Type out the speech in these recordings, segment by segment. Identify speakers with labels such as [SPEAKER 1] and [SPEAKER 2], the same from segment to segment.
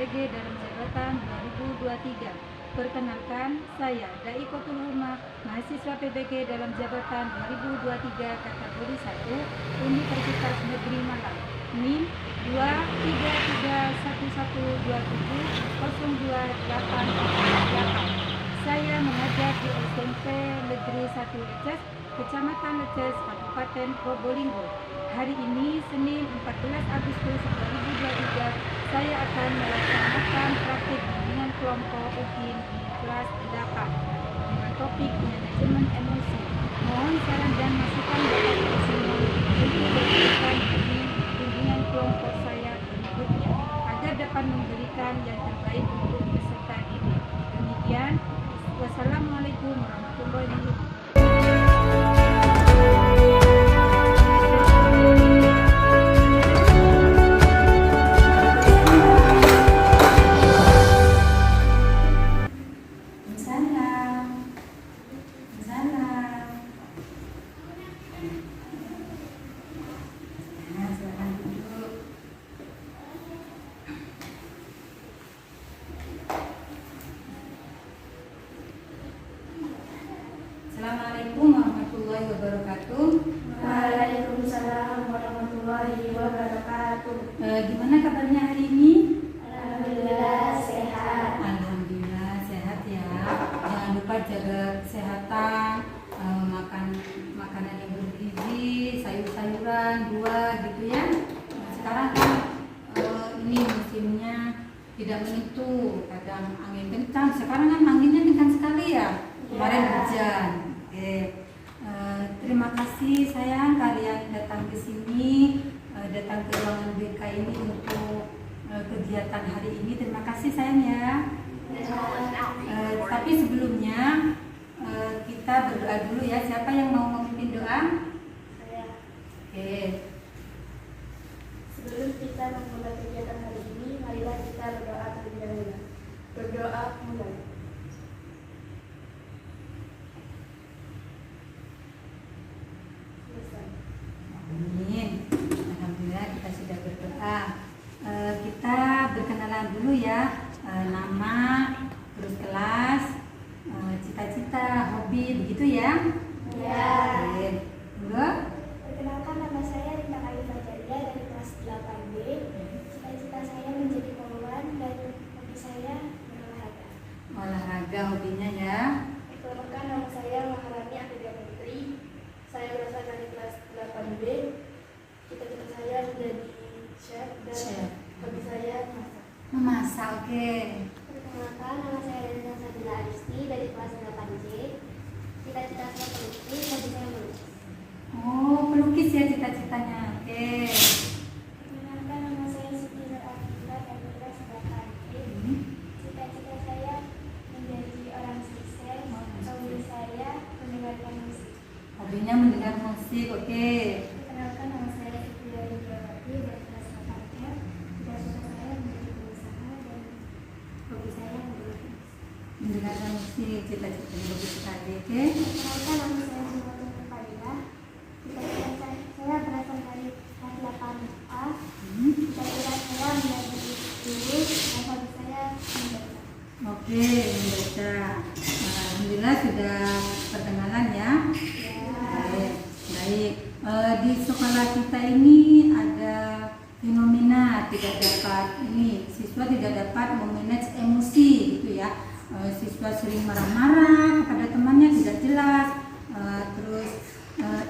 [SPEAKER 1] PBG dalam jabatan 2023. Perkenalkan, saya Dai Kotul Huma, mahasiswa PBG dalam jabatan 2023 kategori 1 Universitas Negeri Malang. NIM 23111270288. Saya mengajar di SMP Negeri 1 Leces, Kecamatan Leces, Kabupaten Probolinggo. Hari ini, Senin 14 Agustus 2023, saya akan melaksanakan praktik bimbingan kelompok UKIN di kelas 8 dengan topik manajemen emosi. Mohon saran dan masukan Bapak Ibu semua untuk memberikan bimbingan kelompok saya berikutnya agar dapat memberikan yang terbaik untuk peserta didik. Demikian, wassalamualaikum warahmatullahi wabarakatuh. Assalamualaikum warahmatullahi wabarakatuh.
[SPEAKER 2] Waalaikumsalam warahmatullahi wabarakatuh.
[SPEAKER 1] Gimana kabarnya hari ini?
[SPEAKER 2] Alhamdulillah sehat.
[SPEAKER 1] Alhamdulillah sehat ya. Jangan lupa jaga kesehatan, makan makanan yang bergizi, sayur-sayuran, buah gitu ya. Sekarang kan ini musimnya tidak menentu, kadang angin kencang. Sekarang kan anginnya kencang sekali ya. Kemarin hujan. Oke. Terima kasih sayang kalian datang ke sini, datang ke ruangan BK ini untuk kegiatan hari ini. Terima kasih sayang ya. Tapi sebelumnya kita berdoa dulu ya. Siapa yang mau memimpin doa?
[SPEAKER 2] Saya.
[SPEAKER 1] Oke.
[SPEAKER 2] Sebelum kita memulai kegiatan hari ini, marilah kita berdoa terlebih dahulu. Berdoa mulai.
[SPEAKER 1] Amin. Alhamdulillah kita sudah berdoa. Kita berkenalan dulu ya. Nama, terus kelas, cita-cita, hobi, begitu ya?
[SPEAKER 2] Ya.
[SPEAKER 1] Oke. Dulu.
[SPEAKER 2] Perkenalkan, nama saya Rita Ayu Fajaria dari kelas 8B. Cita-cita saya menjadi poluan dan hobi saya berolahraga.
[SPEAKER 1] Olahraga hobinya ya.
[SPEAKER 2] Perkenalkan, nama saya Maharani Afidia Putri. Saya berasal dari kelas 8B. Cita-cita saya menjadi chef dan
[SPEAKER 1] Chef.
[SPEAKER 2] hobi saya masak.
[SPEAKER 1] Memasak, oke.
[SPEAKER 2] Perkenalkan, nama saya Reza Sabila Aristi dari kelas 8C. Cita-cita saya pelukis, hobi saya melukis.
[SPEAKER 1] Oh, pelukis ya cita-citanya. Oke.
[SPEAKER 2] Perkenalkan, nama saya Siti Nur Afifah dari kelas 8C. Cita-cita saya menjadi orang sukses. Hobi saya mendengarkan musik.
[SPEAKER 1] Hobinya mendengar musik, oke.
[SPEAKER 2] Perkenalkan, nama saya Siti dari Jawati dari kelas 8F. Cita-cita saya menjadi pengusaha dan hobi saya melukis.
[SPEAKER 1] Mendengarkan musik, cita-cita bagus sekali, oke.
[SPEAKER 2] Perkenalkan, nama saya Jumatul Fadilah. Cita-cita saya berasal dari kelas 8A. Cita-cita saya menjadi guru dan hobi saya membaca.
[SPEAKER 1] Oke, membaca. Alhamdulillah sudah perkenalan ya. Baik, baik. Di sekolah kita ini ada fenomena siswa tidak dapat memanage emosi gitu ya. Siswa sering marah-marah kepada temannya, tidak jelas, terus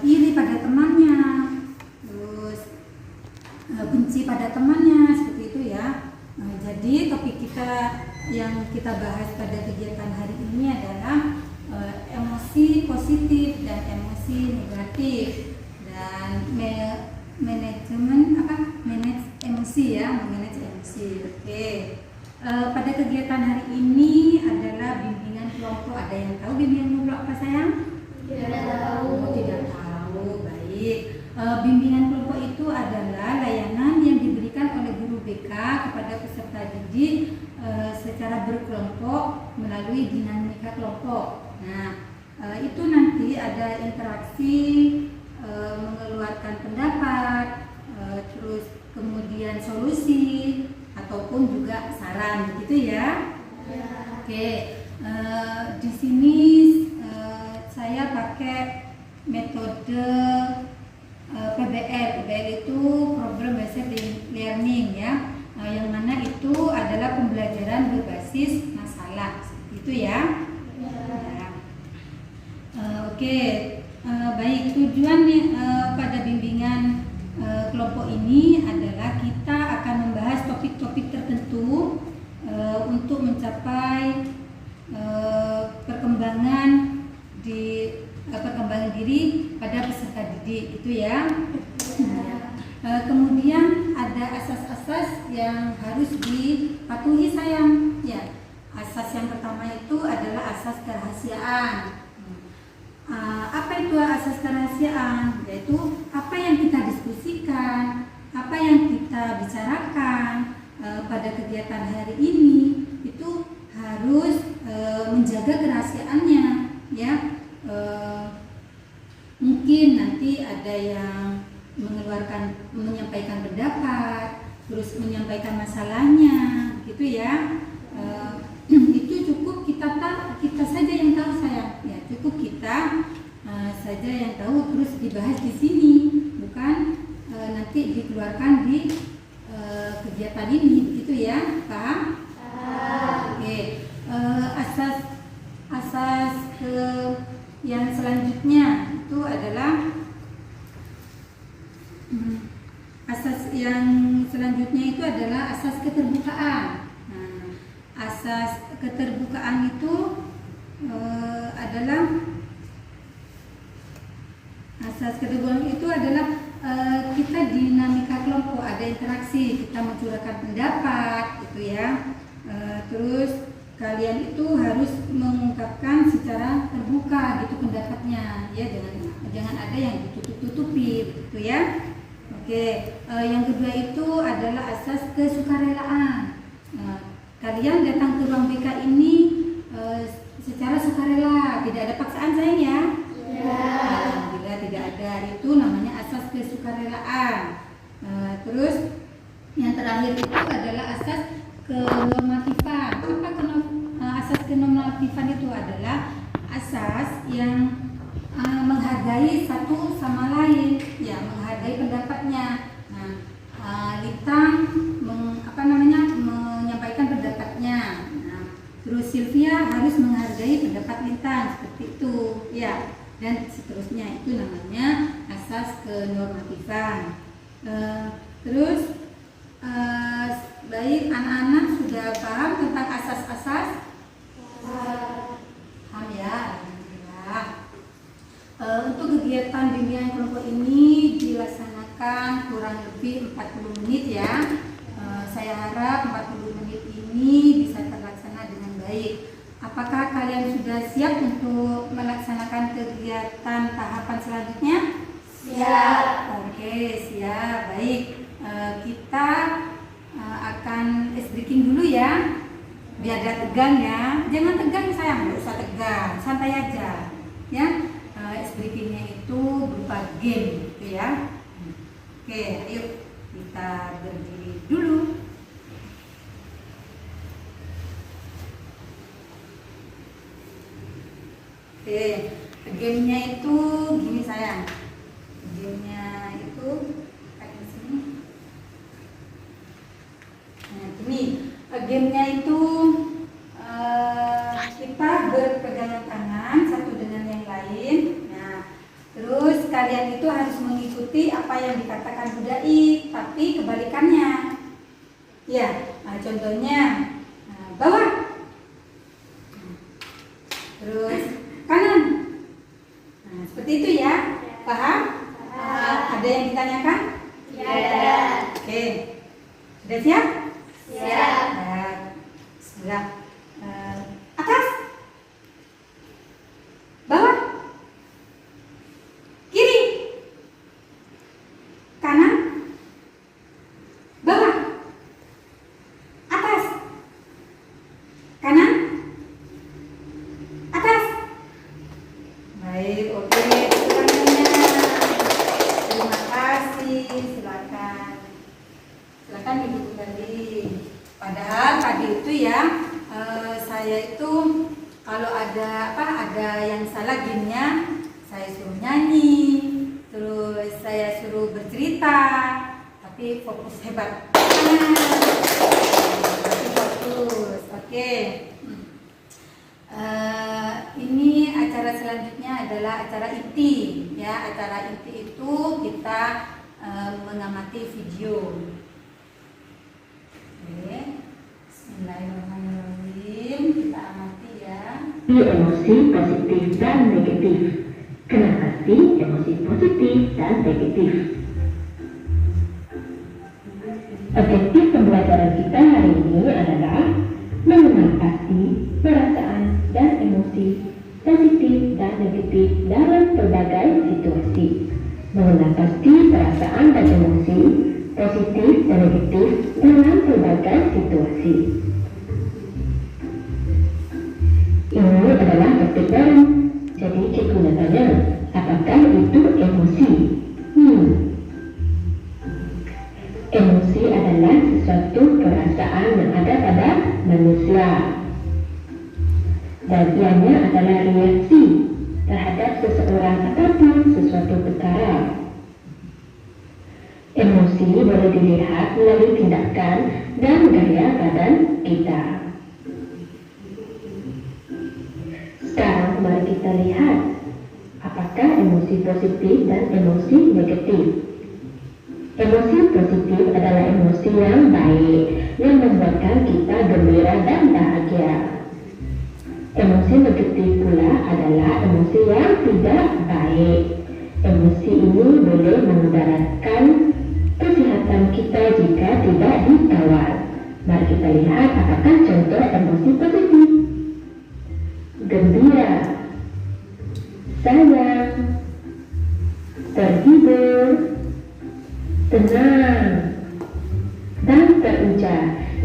[SPEAKER 1] iri pada temannya, terus benci pada temannya, seperti itu ya. Jadi topik kita yang kita bahas pada kegiatan hari ini adalah emosi positif dan emosi negatif dan manage emosi ya, memanage emosi. Oke. Pada kegiatan hari ini adalah bimbingan kelompok. Ada yang tahu bimbingan kelompok apa sayang?
[SPEAKER 2] Tidak tahu.
[SPEAKER 1] Oh, tidak tahu. Baik. Bimbingan kelompok itu adalah layanan yang diberikan oleh guru BK kepada peserta didik secara berkelompok melalui dinamika kelompok. Nah, itu nanti ada interaksi, mengeluarkan pendapat, terus kemudian solusi atau ataupun juga saran, begitu ya?
[SPEAKER 2] Ya.
[SPEAKER 1] Oke, di sini saya pakai metode PBL. PBL itu Problem Based Learning ya, yang mana itu adalah pembelajaran berbasis masalah, seperti itu ya. Ya. Oke, baik, tujuan pada bimbingan kelompok ini adalah kita akan membahas topik-topik tertentu untuk mencapai perkembangan diri pada peserta didik, itu ya. Kemudian ada asas-asas yang harus dipatuhi sayang. Ya, asas yang pertama itu adalah asas kerahasiaan. Apa itu asas kerahasiaan? Yaitu apa yang kita diskusikan, apa yang kita bicarakan pada kegiatan hari ini itu harus menjaga kerahasiaannya, ya. Mungkin nanti ada yang menyampaikan pendapat, terus menyampaikan masalahnya, gitu ya. Itu cukup kita saja yang tahu sayang, ya, cukup kita saja yang tahu, terus dibahas di sini, bukan nanti dikeluarkan di kegiatan ini, begitu ya, paham? Oke, asas yang selanjutnya itu adalah asas keterbukaan. Asas keterbukaan itu adalah kita dinamika kelompok, ada interaksi, kita mencurahkan pendapat, gitu ya. Terus kalian itu harus mengungkapkan secara terbuka gitu pendapatnya, ya, jangan ada yang ditutup-tutupi, gitu ya. Oke, yang kedua itu adalah asas kesukarelaan. Kalian datang ke ruang BK ini secara sukarela, tidak ada paksaan sayang ya. Alhamdulillah tidak ada, itu namanya asas kesukarelaan. Terus yang terakhir itu adalah asas kenormatifan. Asas kenormatifan itu adalah asas yang menghargai satu sama lain, ya, menghargai pendapatnya. Litang menyampaikan pendapatnya. Terus Sylvia harus menghargai pendapat Lintang, seperti itu, ya, dan seterusnya. Itu namanya asas kenormatifan. Terus baik, anak-anak sudah paham tentang asas-asas? Paham ya, alhamdulillah. Untuk kegiatan bimbingan kelompok ini dilaksanakan kurang lebih 40 menit ya. Saya harap 40 menit ini bisa terlaksana dengan baik. Apakah kalian sudah siap untuk melaksanakan kegiatan tahapan selanjutnya?
[SPEAKER 2] Siap.
[SPEAKER 1] Oke, siap. Baik, kita akan ice breaking dulu ya, biar gak tegang ya. Jangan tegang sayang, nggak usah tegang, santai aja ya. Ice breakingnya itu berupa game, gitu ya. Oke, ayo kita berdiri dulu. Oke, gamenya itu gini sayang. Gamenya itu kayak di sini. Nah, gini. Gamenya itu kita berpegangan tangan satu dengan yang lain. Nah, terus kalian itu harus mengikuti apa yang dikatakan Bu Dai, tapi kebalikannya. Ya, contohnya bawah. Terus kanan. Nah, seperti itu ya. Paham? Ada yang ditanyakan?
[SPEAKER 2] Ya.
[SPEAKER 1] Oke. Sudah siap?
[SPEAKER 2] Siap.
[SPEAKER 1] Bismillah. Atas. Bawah. Kiri. Kanan. Bawah. Atas. Kanan. Atas. tadi itu ya, saya itu kalau ada yang salah gamenya, saya suruh nyanyi, terus saya suruh bercerita, tapi fokus hebat. Tapi fokus, oke. Ini acara selanjutnya adalah acara inti, ya. Acara inti itu kita mengamati video. Oke, Bismillahirrahmanirrahim. Kita amati ya.
[SPEAKER 3] Emosi positif dan negatif. Kenapa sih emosi positif dan negatif? Objektif pembelajaran kita hari ini adalah mengenal pasti perasaan dan emosi positif dan negatif dalam berbagai situasi. Mengenal pasti perasaan dan emosi positif dan negatif dalam berbagai situasi. Ini adalah topik baru. Jadi cikgu nak tanya, apakah itu emosi? Emosi adalah sesuatu perasaan yang ada pada manusia. Dan ianya adalah reaksi terhadap seseorang ataupun sesuatu perkara. Emosi boleh dilihat melalui tindakan dan gaya badan kita. Sekarang mari kita lihat apakah emosi positif dan emosi negatif. Emosi positif adalah emosi yang baik yang membuatkan kita gembira dan bahagia. Emosi negatif pula adalah emosi yang tidak baik. Emosi ini boleh memudaratkan kesehatan kita jika tidak dikawal. Mari kita lihat apakah contoh emosi positif. Gembira, sayang, terhibur, tenang, dan teruja.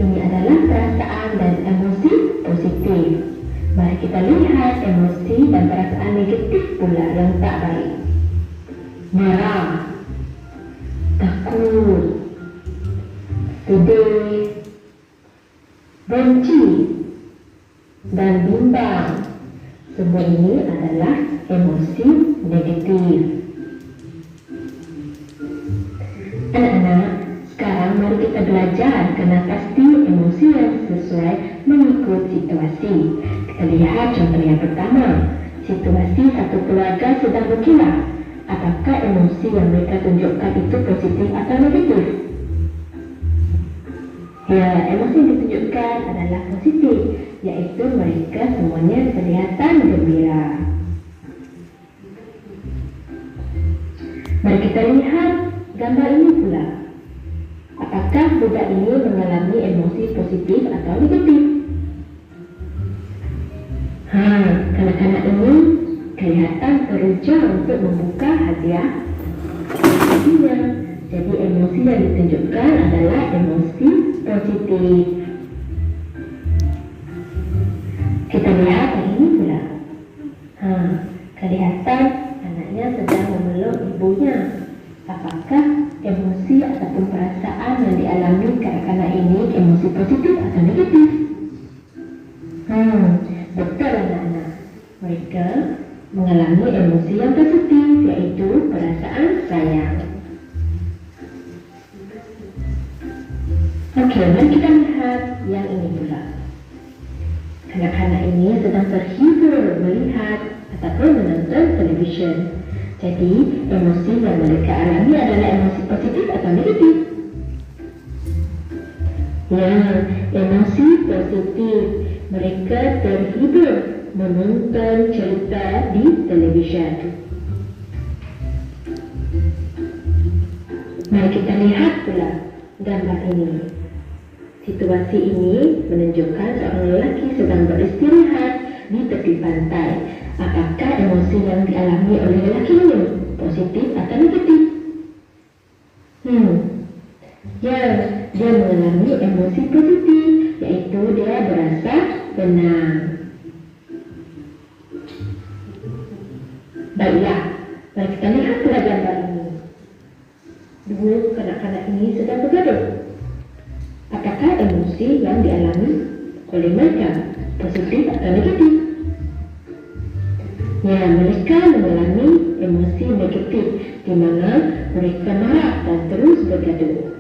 [SPEAKER 3] Ini adalah perasaan dan emosi positif. Mari kita lihat emosi dan perasaan negatif pula yang tak baik. Marah, takut, sedih, benci, dan bimbang. Semua ini adalah emosi negatif. Anak-anak, sekarang mari kita belajar kenal pasti emosi yang sesuai mengikut situasi. Kita lihat contoh yang pertama. Situasi satu keluarga sedang berkilah. Apakah emosi yang mereka tunjukkan itu positif atau negatif? Ya, emosi yang ditunjukkan adalah positif, yaitu mereka semuanya kelihatan gembira. Mari kita lihat gambar ini pula. Apakah budak ini mengalami emosi positif atau negatif? Kanak-kanak ini kelihatan teruja untuk membuka hadiah. Jadi emosi yang ditunjukkan adalah emosi positif. Kita lihat yang ini pula. Kelihatan anaknya sedang memeluk ibunya. Apakah emosi ataupun perasaan yang dialami kanak-kanak ini emosi positif atau negatif? Betul anak-anak. Mereka mengalami emosi yang positif, yaitu perasaan sayang. Oke, mari kita lihat yang ini pula. Kanak-kanak ini sedang terhibur melihat ataupun menonton televisyen. Jadi, emosi yang mereka alami adalah emosi positif atau negatif? Ya, emosi positif. Mereka terhibur menonton cerita di televisyen. Mari kita lihat pula gambar ini. Situasi ini menunjukkan seorang lelaki sedang beristirahat di tepi pantai. Apakah emosi yang dialami oleh lelaki ini positif atau negatif? Ya, dia mengalami emosi positif, yaitu dia berasa tenang. Baiklah, mari kita lihat pula gambar ini. Dua kanak-kanak ini sedang bergaduh. Apakah emosi yang dialami oleh mereka, positif atau negatif? Ya, mereka mengalami emosi negatif di mana mereka marah dan terus bergaduh.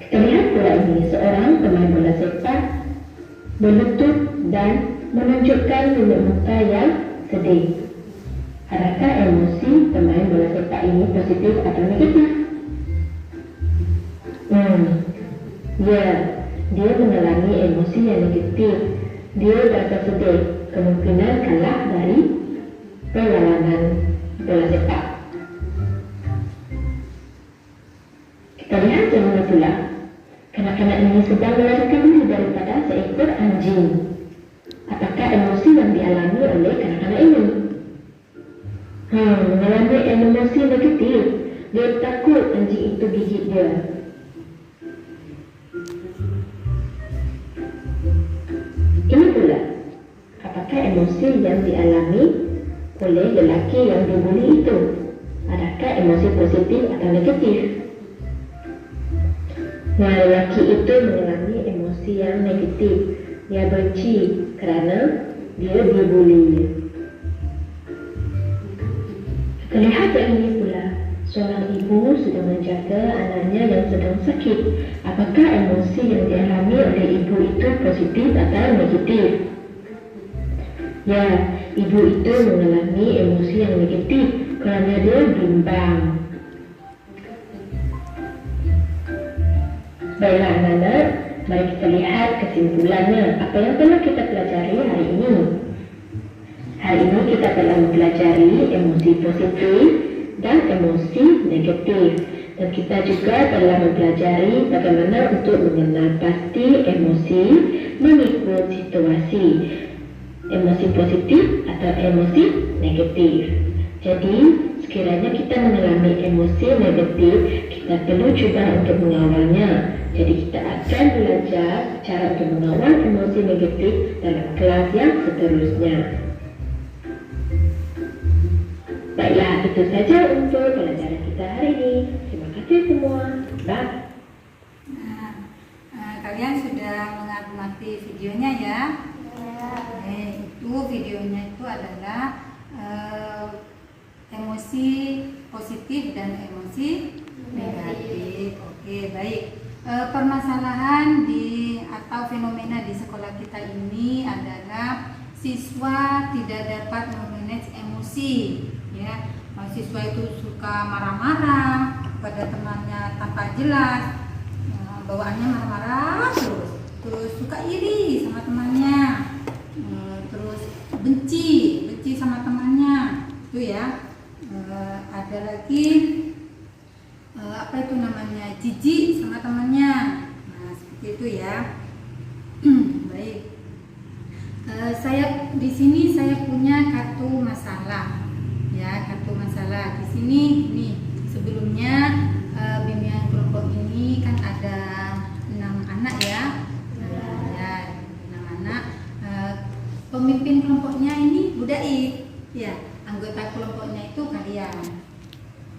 [SPEAKER 3] Kita lihat pula ini seorang pemain bola sepak berlutut dan menunjukkan mimik muka yang sedih. Adakah emosi pemain bola sepak ini positif atau negatif? Ya, dia mengalami emosi yang negatif. Dia merasa sedih, kemungkinan kalah dari perlawanan bola sepak. Kita lihat yang mana pula. Kanak-kanak ini sedang melarikan diri daripada seekor anjing. Apakah emosi yang dialami oleh kanak-kanak ini? Mengalami emosi negatif. Dia takut anjing itu gigit dia. Ini pula, apakah emosi yang dialami oleh lelaki yang dibuli itu? Adakah emosi positif atau negatif? Nah, lelaki itu mengalami emosi yang negatif. Dia benci kerana dia dibuli. Kita lihat yang ini pula. Seorang ibu sedang menjaga anaknya yang sedang sakit. Apakah emosi yang dialami oleh ibu itu positif atau negatif? Ya, ibu itu mengalami emosi yang negatif kerana dia bimbang. Baiklah anak-anak, mari kita lihat kesimpulannya. Apa yang telah kita pelajari hari ini? Hari ini kita telah mempelajari emosi positif dan emosi negatif. Dan kita juga telah mempelajari bagaimana untuk mengenal pasti emosi mengikut situasi. Emosi positif atau emosi negatif. Jadi, sekiranya kita mengalami emosi negatif, kita perlu cuba untuk mengawalnya. Jadi, kita akan belajar cara untuk mengawal emosi negatif dalam kelas yang seterusnya. Baiklah, itu saja untuk pelajaran kita hari ini. Terima kasih semua. Bye.
[SPEAKER 1] Kalian sudah mengamati videonya ya? Itu videonya itu adalah emosi positif dan emosi negatif. Oke, baik. Permasalahan atau fenomena di sekolah kita ini adalah siswa tidak dapat memanage emosi. Ya, siswa itu suka marah-marah pada temannya tanpa jelas, bawaannya marah-marah terus suka iri sama temannya, terus benci sama temannya, itu ya. Ada lagi apa itu namanya, jijik sama temannya, nah seperti itu ya. Baik, saya di sini saya punya kartu masalah. Ya, kartu masalah di sini nih. Sebelumnya bimbingan kelompok ini kan ada 6 anak ya. Ya, 6 anak. Pemimpin kelompoknya ini Budai. Ya, anggota kelompoknya itu kalian.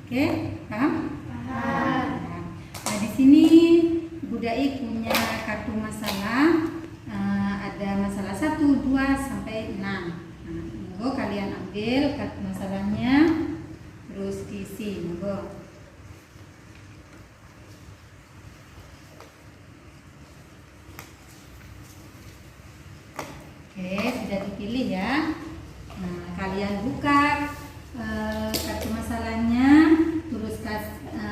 [SPEAKER 1] Oke, paham? Paham. Nah, di sini Budai punya kartu masalah. Ada masalah 1, 2 sampai 6. Monggo kalian ambil kartu masalahnya, terus diisi. Monggo. Oke, sudah dipilih ya. Nah, kalian buka kartu masalahnya, terus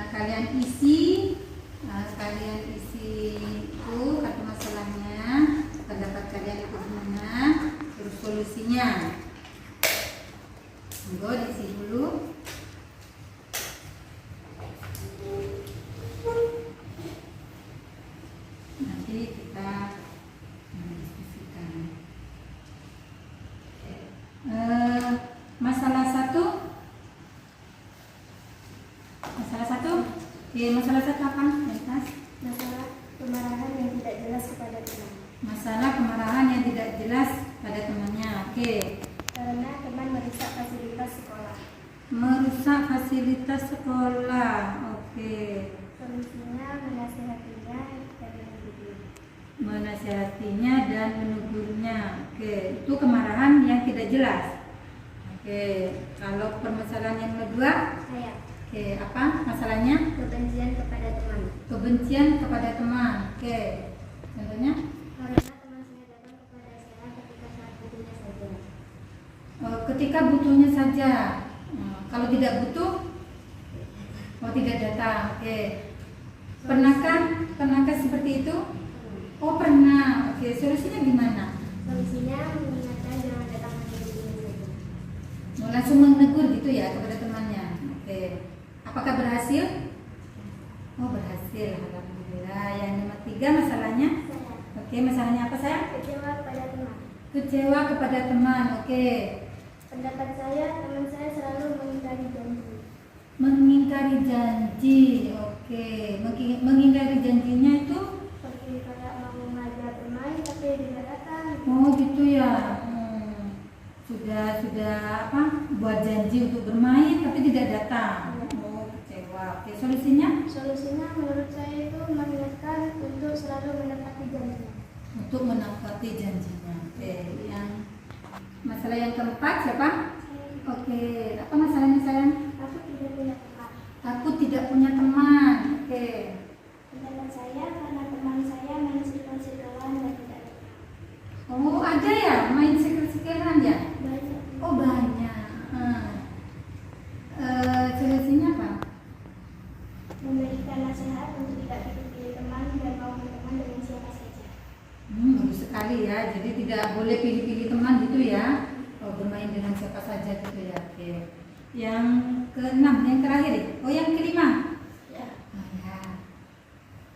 [SPEAKER 1] kalian isi. Kalian isi itu kartu masalahnya, pendapat kalian itu gimana, terus solusinya. Monggo diisi dulu. Nanti kita diskusikan. Masalah 1. Masalah 1. Oke, masalah 1 apa?
[SPEAKER 2] Masalah kemarahan yang tidak jelas kepada teman.
[SPEAKER 1] Masalah kemarahan yang tidak jelas pada temannya. Oke.
[SPEAKER 2] Karena teman merusak fasilitas sekolah.
[SPEAKER 1] Merusak fasilitas sekolah. Oke.
[SPEAKER 2] Solusinya menasihati
[SPEAKER 1] dan menegurnya. Oke, itu kemarahan yang tidak jelas. Oke, kalau permasalahan yang kedua,
[SPEAKER 2] Saya.
[SPEAKER 1] oke, apa masalahnya?
[SPEAKER 2] Kebencian kepada teman.
[SPEAKER 1] Kebencian kepada teman. Oke, contohnya
[SPEAKER 2] Karena teman saya datang kepada saya ketika saat butuhnya saja.
[SPEAKER 1] ketika butuhnya saja. Kalau tidak butuh, tidak datang. Oke, pernahkah seperti itu? Oh pernah. Oke, solusinya gimana?
[SPEAKER 2] Solusinya mengingatkan jangan datang hanya butuhnya saja.
[SPEAKER 1] Langsung menegur gitu ya kepada temannya. Oke, apakah berhasil? Oh berhasil, alhamdulillah. Yang nomor 3 masalahnya?
[SPEAKER 2] Saya.
[SPEAKER 1] Oke, masalahnya apa sayang?
[SPEAKER 2] Kecewa kepada teman.
[SPEAKER 1] Kecewa kepada teman. Oke,
[SPEAKER 2] Pendapat saya, teman saya selalu mengingkari janji.
[SPEAKER 1] mengingkari janji. Oke, mengingkari janjinya itu?
[SPEAKER 2] Seperti kayak mau mengajak bermain tapi tidak datang.
[SPEAKER 1] Oh gitu ya. Sudah apa? Buat janji untuk bermain tapi tidak datang. Oh kecewa. Oke, solusinya?
[SPEAKER 2] Solusinya menurut saya itu mengingatkan untuk selalu menepati janjinya.
[SPEAKER 1] Untuk menepati janjinya. Oke, yang masalah yang keempat siapa? Oke, apa masalahnya sayang?
[SPEAKER 2] Aku tidak punya teman.
[SPEAKER 1] Takut tidak punya teman. Oke.
[SPEAKER 2] Pendapat saya karena teman saya main sikil-sikilan dan tidak datang.
[SPEAKER 1] Oh ada ya main sikil-sikilan ya?
[SPEAKER 2] Banyak.
[SPEAKER 1] Oh banyak. Solusinya apa?
[SPEAKER 2] Memberikan nasihat untuk tidak pilih teman dan mau berteman dengan siapa saja.
[SPEAKER 1] Bagus sekali ya. Jadi tidak boleh pilih-pilih teman gitu ya. Oh, bermain dengan siapa saja gitu ya. Oke. Yang keenam, yang terakhir. Oh yang kelima.
[SPEAKER 2] Ya.
[SPEAKER 1] Oh ya.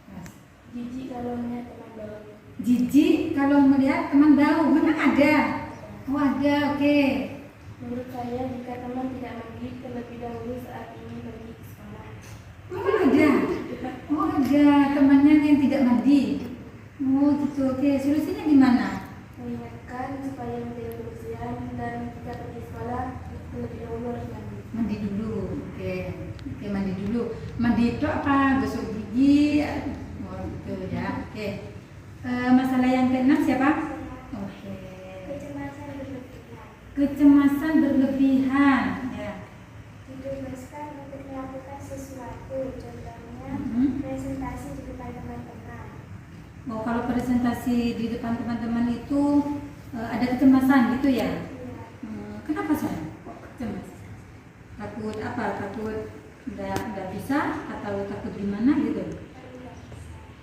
[SPEAKER 1] Mas.
[SPEAKER 2] Jijik kalau melihat teman baru.
[SPEAKER 1] Jijik kalau melihat teman baru. Mana ada? Oh ada. Oke.
[SPEAKER 2] Menurut saya jika teman tidak mandi terlebih dahulu saat ingin pergi ke sekolah.
[SPEAKER 1] Oh ada. Oh ada temannya yang tidak mandi. Oh gitu. Oke. Solusinya gimana?
[SPEAKER 2] Mengingatkan supaya menjaga kebersihan dan jika pergi sekolah terlebih dahulu harus mandi.
[SPEAKER 1] Mandi dulu. Oke. Oke mandi dulu. Mandi itu apa? Gosok gigi. Oh gitu ya. Oke. Masalah yang keenam siapa? Oke.
[SPEAKER 2] Kecemasan berlebihan.
[SPEAKER 1] Kecemasan berlebihan. Ya.
[SPEAKER 2] Dibebaskan untuk melakukan sesuatu, contohnya presentasi di depan teman-teman.
[SPEAKER 1] Oh kalau presentasi di depan teman-teman itu ada kecemasan gitu ya?
[SPEAKER 2] Iya.
[SPEAKER 1] Kenapa saya? Kok cemas? Takut apa? Takut nggak bisa atau takut gimana gitu?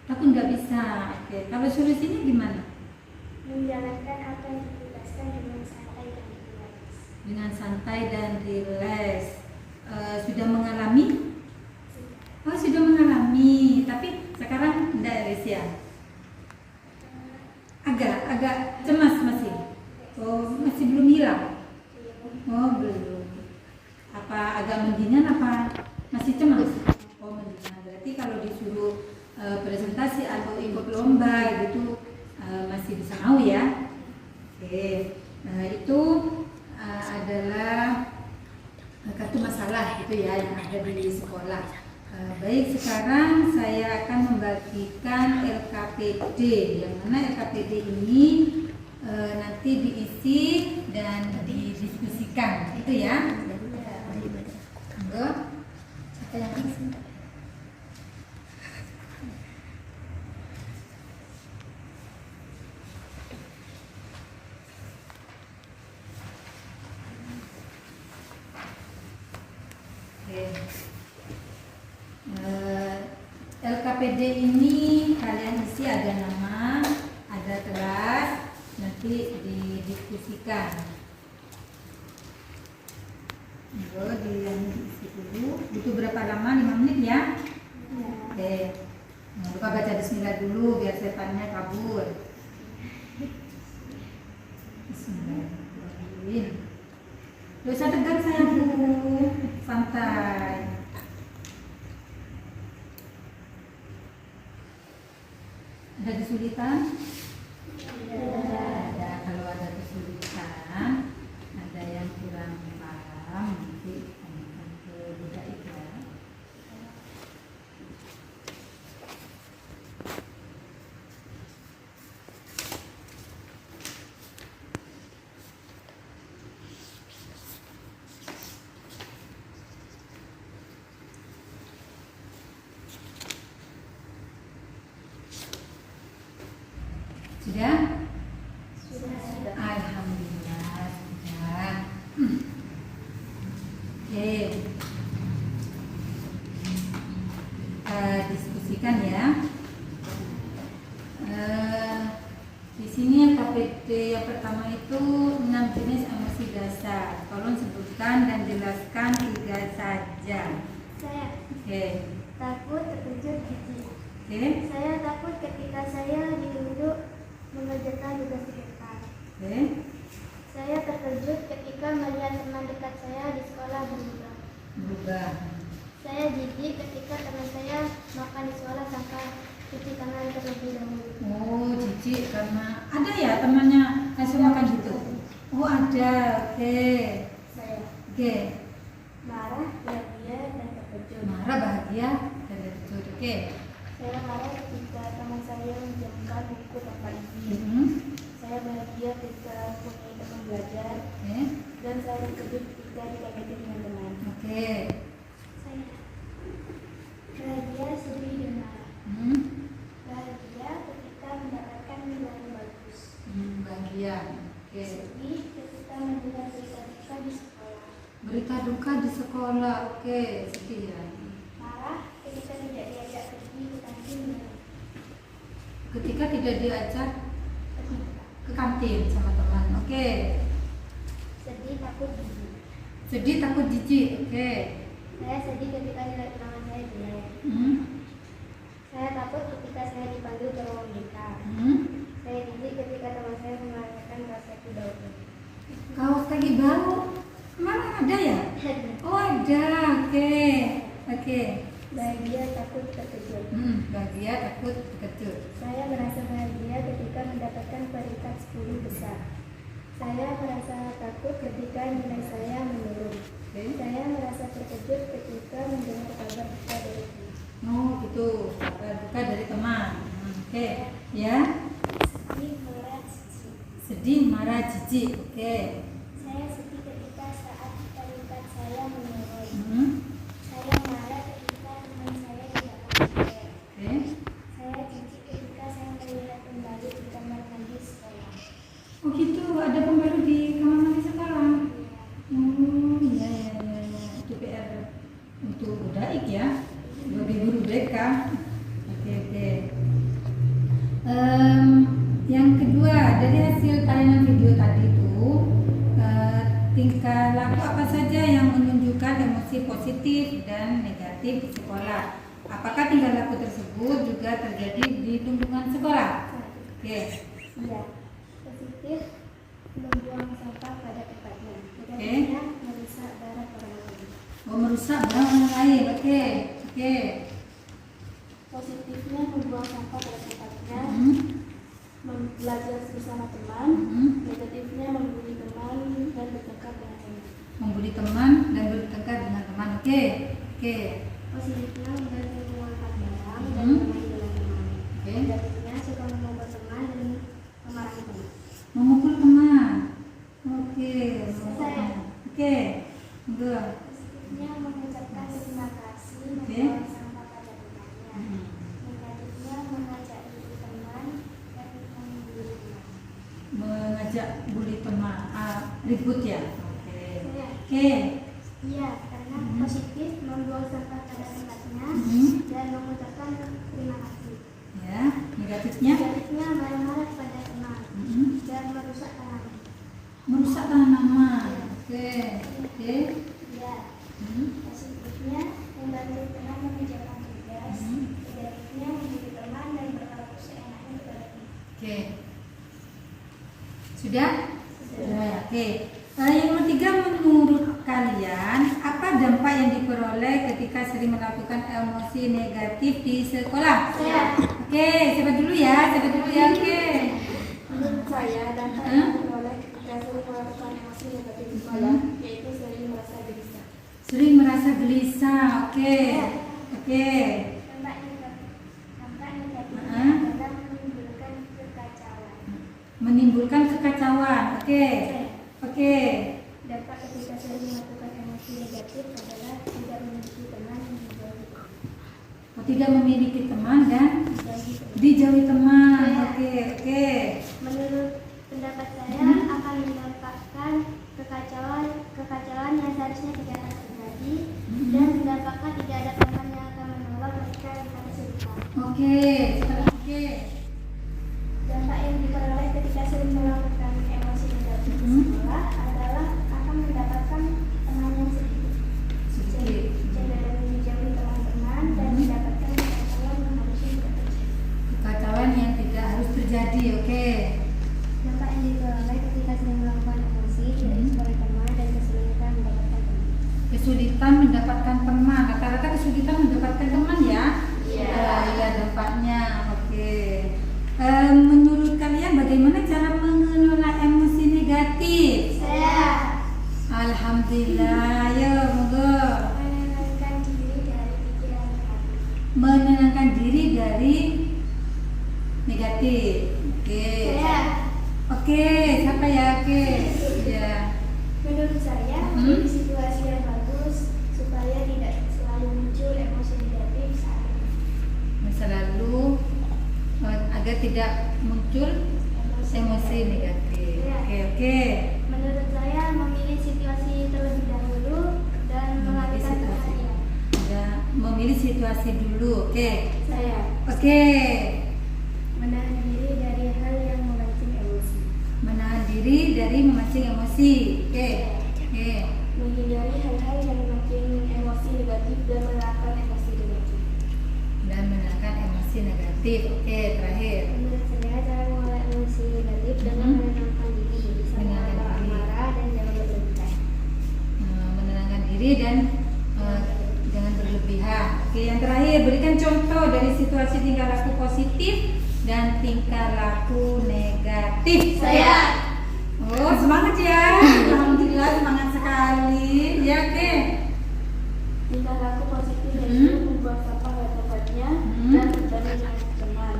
[SPEAKER 1] Takut nggak bisa. Oke. Kalau solusinya gimana?
[SPEAKER 2] Menjalankan apa yang dibebaskan dengan santai dan rileks.
[SPEAKER 1] Dengan santai dan rileks. Sudah mengalami? Oh sudah mengalami. Tapi sekarang enggak rileks ya? Agak cemas masih. Oh masih belum hilang. Oh belum. Apa agak mendingan apa masih cemas? Oh mendingan. Berarti kalau disuruh presentasi atau ikut lomba gitu masih bisa mau ya. Oke. Nah itu adalah kartu masalah gitu ya yang ada di sekolah. Baik, sekarang saya akan membagikan LKPD, yang mana LKPD ini nanti diisi dan didiskusikan, itu ya. Enggak? Apa yang isi? LKPD ini kalian isi ada nama, ada kelas, nanti didiskusikan. Diisi dulu. Butuh berapa lama? 5 menit ya? Oke. Jangan lupa baca bismillah dulu biar setannya kabur. Bismillahirrahmanirrahim. Gak usah tegang sayangku, santai. Ada kesulitan? Ada. Kalau ada kesulitan, ada yang kurang paham, nanti tanyakan ke Bunda Ika. Sudah?
[SPEAKER 2] Sudah.
[SPEAKER 1] Alhamdulillah sudah. Oke. Kita diskusikan ya. Di sini KPD yang pertama itu 6 jenis emosi dasar. Tolong sebutkan dan jelaskan 3 saja.
[SPEAKER 2] Saya
[SPEAKER 1] Oke.
[SPEAKER 2] takut, terkejut, jijik.
[SPEAKER 1] Oke.
[SPEAKER 2] Saya takut ketika saya dituduh mengerjakan tugas sekolah.
[SPEAKER 1] Oke.
[SPEAKER 2] Saya terkejut ketika melihat teman dekat saya di sekolah berubah.
[SPEAKER 1] Berubah.
[SPEAKER 2] Saya jijik ketika teman saya makan di sekolah tanpa cuci tangan terlebih dahulu.
[SPEAKER 1] Oh, jijik karena ada ya temannya langsung makan gitu. Oh, ada. Oke.
[SPEAKER 2] Saya
[SPEAKER 1] Oke.
[SPEAKER 2] marah, bahagia, dan terkejut.
[SPEAKER 1] Marah, bahagia, dan terkejut. Oke.
[SPEAKER 2] Saya marah ketika teman saya menjamkan buku tanpa izin.
[SPEAKER 1] Hmm.
[SPEAKER 2] Saya bahagia ketika punya teman belajar,
[SPEAKER 1] Oke.
[SPEAKER 2] dan saya terkejut ketika dikagetkan dengan teman.
[SPEAKER 1] Oke.
[SPEAKER 2] Saya bahagia, sedih, dan marah.
[SPEAKER 1] Hmm.
[SPEAKER 2] Bahagia ketika mendapatkan nilai bagus.
[SPEAKER 1] Bahagia. Oke.
[SPEAKER 2] Sedih ketika mendengar berita duka di sekolah.
[SPEAKER 1] Berita duka di sekolah. Oke, sedih ya.
[SPEAKER 2] Marah ketika tidak diajak pergi ke kantin.
[SPEAKER 1] Ketika tidak diajak
[SPEAKER 2] Pergi.
[SPEAKER 1] ke kantin sama teman. Oke.
[SPEAKER 2] Sedih, takut, jijik.
[SPEAKER 1] Sedih, takut, jijik. Oke.
[SPEAKER 2] Saya sedih ketika nilai ulangan saya jelek.
[SPEAKER 1] Hmm.
[SPEAKER 2] Saya takut ketika saya dipanggil ke ruang BK.
[SPEAKER 1] Hmm.
[SPEAKER 2] Saya jijik ketika teman saya mengatakan kaos kaki bau.
[SPEAKER 1] Kaos kaki bau. Mana ada ya? Oh, ada. Oke. Oke.
[SPEAKER 2] Bahagia, takut, terkejut.
[SPEAKER 1] Bahagia, takut, terkejut.
[SPEAKER 2] Saya merasa bahagia ketika mendapatkan peringkat 10 besar. Saya merasa takut ketika nilai saya menurun.
[SPEAKER 1] Oke.
[SPEAKER 2] Saya merasa terkejut ketika mendengar kabar duka dari teman.
[SPEAKER 1] Oh, gitu. Kabar duka dari teman. Oke. Ya.
[SPEAKER 2] Sedih, marah, jijik.
[SPEAKER 1] Sedih, marah, jijik. Oke.
[SPEAKER 2] Saya sedih ketika saat peringkat saya menurun.
[SPEAKER 1] Hmm.
[SPEAKER 2] Saya marah ketika teman saya tidak konsen.
[SPEAKER 1] Oke.
[SPEAKER 2] Saya jijik ketika saya melihat kembali di kamar mandi sekolah.
[SPEAKER 1] Oh, gitu. Ada pembaru di kamar mandi sekarang. Oh, iya, iya, iya, iya. Itu PR untuk Daik ya. Bagi guru BK. Oke, oke. Yang kedua, dari hasil tayangan video tadi itu, tingkah laku apa saja yang menunjukkan emosi positif dan negatif di sekolah? Apakah tingkah laku tersebut juga terjadi di lingkungan sekolah? Oke.
[SPEAKER 2] Iya. Positif, membuang sampah pada tempatnya.
[SPEAKER 1] Oke.
[SPEAKER 2] Negatifnya, merusak barang orang lain.
[SPEAKER 1] Oh, merusak barang orang lain. Oke. Oke.
[SPEAKER 2] Positifnya, membuang sampah pada tempatnya. Belajar bersama teman. Negatifnya, membuli teman dan bertengkar dengan teman.
[SPEAKER 1] Membuli teman dan bertengkar dengan teman. Oke. Oke.
[SPEAKER 2] Positifnya, membantu mengangkat barang dan
[SPEAKER 1] Hmm.
[SPEAKER 2] bermain dengan teman.
[SPEAKER 1] Oke.
[SPEAKER 2] Negatifnya, suka memukul teman dan memarahi teman.
[SPEAKER 1] Memukul teman. Oke. memukul
[SPEAKER 2] Saya.
[SPEAKER 1] teman. Oke. Enggak.
[SPEAKER 2] Positifnya, mengucapkan terima kasih,
[SPEAKER 1] Oke.
[SPEAKER 2] membuang sampah pada tempatnya.
[SPEAKER 1] Hmm.
[SPEAKER 2] Negatifnya, mengajak ibu teman dan membuli teman.
[SPEAKER 1] Mengajak bully teman. Ribut ya. Oke.
[SPEAKER 2] Saya.
[SPEAKER 1] Oke.
[SPEAKER 2] Iya, karena positif membuang sampah pada tempatnya dan mengucapkan terima kasih.
[SPEAKER 1] Ya. Negatifnya
[SPEAKER 2] Negatifnya, marah-marah pada teman dan merusak tanaman.
[SPEAKER 1] merusak tanaman. Oke. Oke.
[SPEAKER 2] Iya, positifnya membantu teman mengerjakan tugas. Negatifnya, membuli teman dan berlaku seenaknya kepada teman.
[SPEAKER 1] Oke. Sudah? Sudah ya. Oke. Yang ketiga, menurut kalian apa dampak yang diperoleh ketika sering melakukan emosi negatif di sekolah?
[SPEAKER 2] Saya.
[SPEAKER 1] Oke, siapa dulu ya? Siapa dulu ya? Oke.
[SPEAKER 2] Menurut saya, dampak yang diperoleh ketika sering melakukan emosi negatif di sekolah, yaitu sering merasa gelisah.
[SPEAKER 1] Sering merasa gelisah. Oke. Oke.
[SPEAKER 2] Dampak negatifnya
[SPEAKER 1] Hah?
[SPEAKER 2] adalah menimbulkan kekacauan.
[SPEAKER 1] Menimbulkan kekacauan. Oke. Oke.
[SPEAKER 2] Dampak ketika sering melakukan emosi negatif adalah tidak memiliki teman yang dijauhi.
[SPEAKER 1] Tidak memiliki teman dan
[SPEAKER 2] Dijauhi teman.
[SPEAKER 1] dijauhi teman. Oke. Oke. Oke.
[SPEAKER 2] Dampak yang diperoleh ketika sering melakukan emosi negatif di sekolah adalah akan mendapatkan teman yang sedikit, cenderung menjauhi teman-teman dan mendapatkan kekacauan yang harusnya tidak terjadi.
[SPEAKER 1] Kekacauan yang tidak harus terjadi. Oke.
[SPEAKER 2] Dampak yang diperoleh ketika sering melakukan emosi tidak disukai teman dan kesulitan mendapatkan teman.
[SPEAKER 1] Kesulitan mendapatkan teman. Rata-rata kesulitan mendapatkan teman ya. Ya dampaknya. Oke. Menurut kalian bagaimana cara mengelola emosi negatif?
[SPEAKER 2] Saya
[SPEAKER 1] Alhamdulillah. Ya, monggo.
[SPEAKER 2] menenangkan diri dari pikiran negatif.
[SPEAKER 1] Menenangkan diri dari negatif. Oke.
[SPEAKER 2] Saya
[SPEAKER 1] Oke, siapa ya? Oke. Ya.
[SPEAKER 2] menurut saya menjadi situasi yang bagus supaya tidak selalu muncul emosi negatif saat ini.
[SPEAKER 1] Masa lalu agar tidak muncul emosi negatif. Oke.
[SPEAKER 2] Menurut saya memilih situasi terlebih dahulu dan mengalihkan perhatian.
[SPEAKER 1] Ya, memilih situasi dulu. Oke.
[SPEAKER 2] Saya
[SPEAKER 1] Oke.
[SPEAKER 2] menahan diri dari hal yang memancing emosi.
[SPEAKER 1] Menahan diri dari memancing emosi. Oke. Oke.
[SPEAKER 2] Menghindari hal-hal yang memancing emosi negatif dan menerapkan emosi negatif.
[SPEAKER 1] Dan menenangkan emosi negatif. Oke, terakhir.
[SPEAKER 2] Menurut saya cara mengolah emosi negatif dengan menenangkan diri bisa mengatur amarah dan jangan berlebihan.
[SPEAKER 1] Menenangkan diri dan jangan berlebihan. Oke, yang terakhir berikan contoh dari situasi tingkah laku positif dan tingkah laku negatif.
[SPEAKER 2] Saya.
[SPEAKER 1] Oh, semangat ya. Alhamdulillah, semangat sekali. Ya, oke.
[SPEAKER 2] Tingkah laku positif yaitu membuang sampah pada tempatnya dan berbagi dengan teman.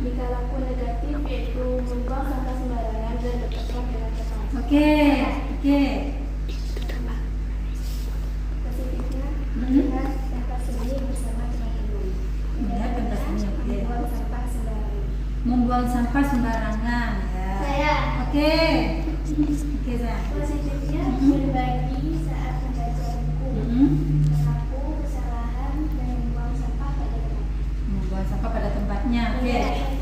[SPEAKER 2] Tingkah laku negatif yaitu membuang sampah sembarangan dan berteman dengan teman.
[SPEAKER 1] Oke.
[SPEAKER 2] Positifnya melihat tempat sendiri bersama teman-teman.
[SPEAKER 1] Melihat tempat sendiri, oke.
[SPEAKER 2] Membuang sampah sembarangan.
[SPEAKER 1] Membuang sampah sembarangan ya.
[SPEAKER 2] Saya.
[SPEAKER 1] Oke, Zah.
[SPEAKER 2] Positifnya berbagi saat membaca buku, mengaku kesalahan dan membuang sampah pada tempat.
[SPEAKER 1] Membuang sampah pada tempatnya. Oke.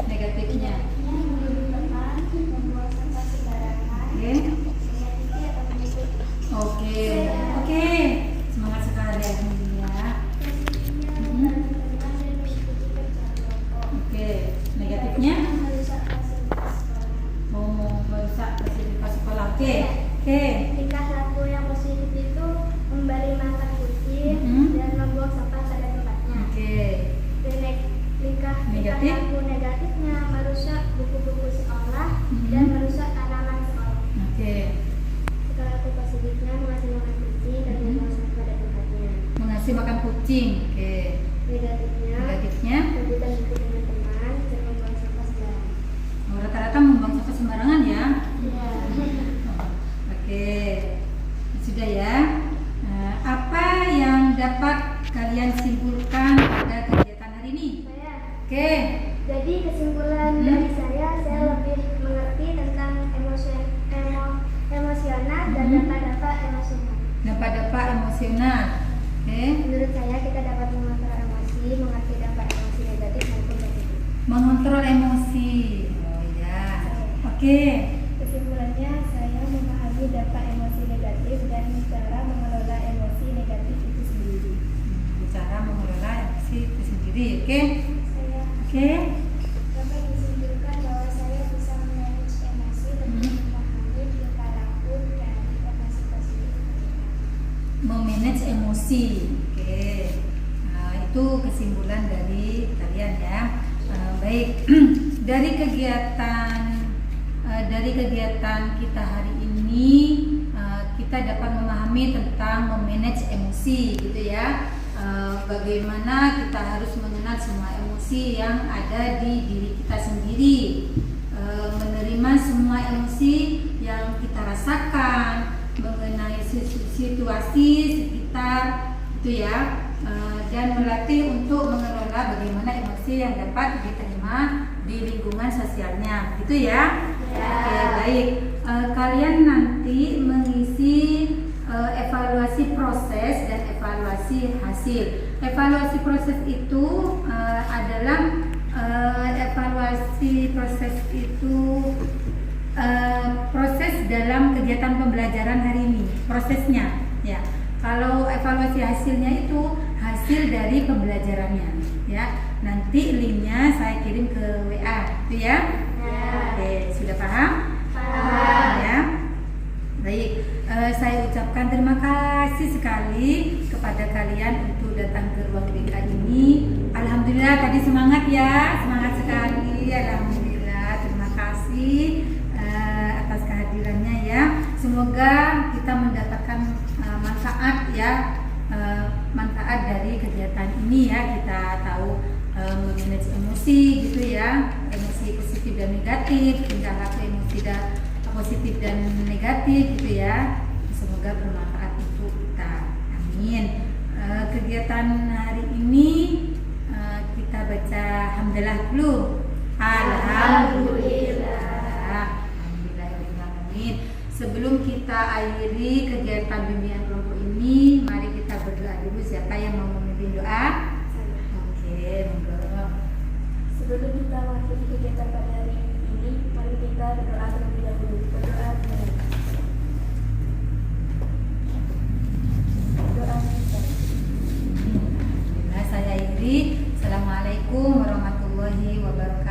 [SPEAKER 1] Negatifnya.
[SPEAKER 2] Negatifnya menuduh teman, membuang sampah sembarangan.
[SPEAKER 1] Oke.
[SPEAKER 2] Menyakiti atau mengikuti.
[SPEAKER 1] Oke. Semangat sekali alhamdulillah.
[SPEAKER 2] Positifnya membantu teman dan mengikuti kerja kelompok.
[SPEAKER 1] Oke. Negatifnya
[SPEAKER 2] Merusak fasilitas sekolah.
[SPEAKER 1] mau merusak fasilitas sekolah. Oke.
[SPEAKER 2] Tingkah laku yang positif itu memberi makan kucing dan membuang sampah pada tempatnya.
[SPEAKER 1] Oke.
[SPEAKER 2] Dan tingkah
[SPEAKER 1] Negatif?
[SPEAKER 2] laku negatifnya merusak buku-buku sekolah dan merusak tanaman sekolah.
[SPEAKER 1] Oke.
[SPEAKER 2] Tingkah laku positifnya mengasih makan kucing dan membuang sampah pada tempatnya.
[SPEAKER 1] Mengasih makan kucing. Oke. Negatifnya
[SPEAKER 2] rebutan buku dengan teman dan membuang sampah sembarangan.
[SPEAKER 1] rata-rata membuang sampah sembarangan ya.
[SPEAKER 2] Ya.
[SPEAKER 1] Oke, sudah ya. Apa yang dapat kalian simpulkan pada kegiatan hari ini?
[SPEAKER 2] Saya.
[SPEAKER 1] Oke.
[SPEAKER 2] Jadi kesimpulan dari saya lebih mengerti tentang emosional dan dampak-dampak emosional.
[SPEAKER 1] Dampak-dampak emosional. Oke.
[SPEAKER 2] Menurut saya kita dapat mengontrol emosi, mengerti dampak emosi negatif maupun positif.
[SPEAKER 1] Mengontrol emosi. Oh ya. Oke.
[SPEAKER 2] Kesimpulannya saya memahami dampak emosi negatif dan cara mengelola emosi negatif itu sendiri.
[SPEAKER 1] Cara mengelola emosi itu sendiri. Oke.
[SPEAKER 2] Saya
[SPEAKER 1] Oke.
[SPEAKER 2] dapat disimpulkan bahwa saya bisa memanage emosi dan memahami tingkah laku dari emosi positif.
[SPEAKER 1] Memanage emosi. Oke. Nah, itu kesimpulan dari kalian ya. Baik. Dari kegiatan kita hari ini kita dapat memahami tentang memanage emosi gitu ya. Bagaimana kita harus mengenal semua emosi yang ada di diri kita sendiri, menerima semua emosi yang kita rasakan, mengenai situasi sekitar itu ya, dan melatih untuk mengelola bagaimana emosi yang dapat diterima di lingkungan sosialnya gitu ya. Oke, baik. Kalian nanti mengisi evaluasi proses dan evaluasi hasil. Evaluasi proses itu adalah evaluasi proses itu proses dalam kegiatan pembelajaran hari ini, prosesnya ya. Kalau evaluasi hasilnya itu hasil dari pembelajarannya ya. Nanti linknya saya kirim ke WA itu ya. Oke, sudah paham?
[SPEAKER 2] Paham.
[SPEAKER 1] Ya. Baik, saya ucapkan terima kasih sekali kepada kalian untuk datang ke ruang BK ini. Alhamdulillah tadi semangat ya, semangat sekali. Alhamdulillah, terima kasih atas kehadirannya ya. Semoga kita mendapatkan manfaat ya, manfaat dari kegiatan ini ya. Kita tahu memanage emosi gitu ya, emosi positif dan negatif, tingkah laku emosi dan positif dan negatif gitu ya. Semoga bermanfaat untuk kita. Amin. Kegiatan hari ini kita baca hamdalah dulu. Alhamdulillah. Alhamdulillahirobbilalamin. Sebelum kita akhiri kegiatan bimbingan kelompok ini, mari kita berdoa dulu. Siapa yang mau memimpin doa? Oke, monggo.
[SPEAKER 2] Sebelum kita mengakhiri kegiatan pada hari ini, mari kita berdoa terlebih dahulu. Berdoa dimulai. Doa kita.
[SPEAKER 1] Saya akhiri. Assalamualaikum warahmatullahi wabarakatuh.